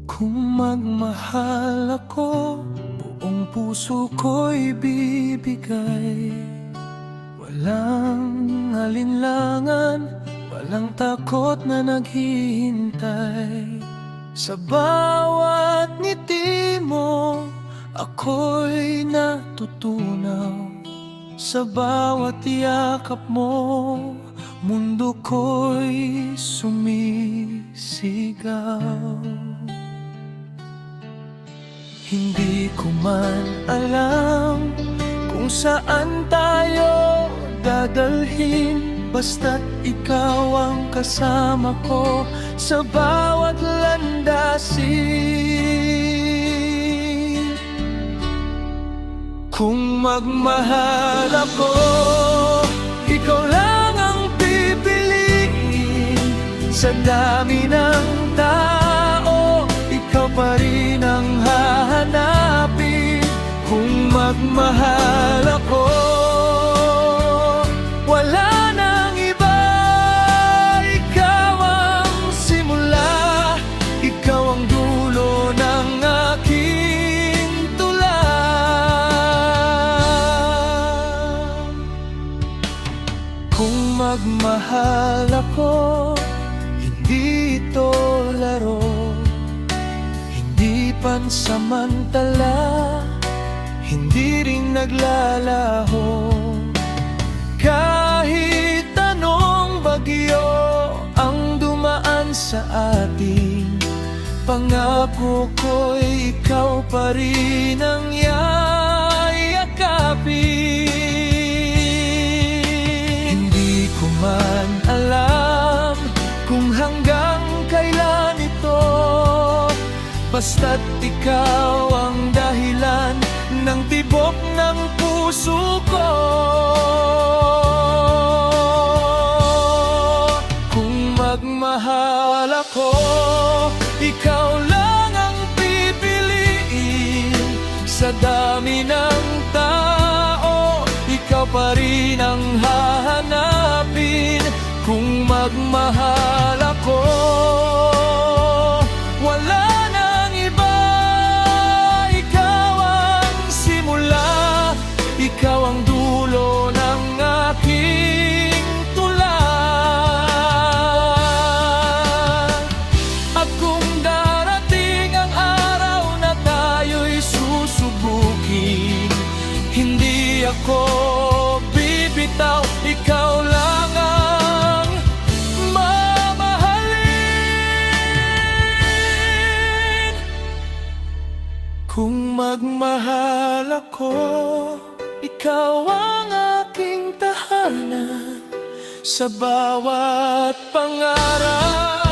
Kung magmahal ako, buong puso ko'y bibigay. Walang alinlangan, walang takot na naghihintay. Sa bawat ngiti mo, ako'y natutunaw. Sa bawat yakap mo, mundo ko'y sumisigaw. Hindi ko man alam kung saan tayo dadalhin, basta't ikaw ang kasama ko sa bawat landasin. Kung magmahal ako, ikaw lang ang pipiliin. Sa dami ng tao, ikaw pa rin ang hahanapin. Kung magmahal ako, wala nang iba. Ikaw ang simula, ikaw ang dulo ng aking tula. Kung magmahal ako, hindi ito laro, hindi pansamantala, hindi rin naglalaho. Kahit anong bagyo ang dumaan sa atin, pangako ko'y ikaw pa rin ang yayakapin. Hindi ko man alam kung hanggang kailan ito, basta't ikaw ang dahilan ng tibok ng puso ko. Kung magmahal ako, ikaw lang ang pipiliin. Sa dami ng tao, ikaw pa rin ang hahanapin. Kung magmahal ako, wala nang iba. Ikaw ang simula, ikaw ang dulo ng aking tula. At kung darating ang araw na tayo'y susubukin, hindi ako bibitaw, ikaw lang ang mamahalin. Kung magmahal ako, ikaw ang aking tahanan. Sa bawat pangarap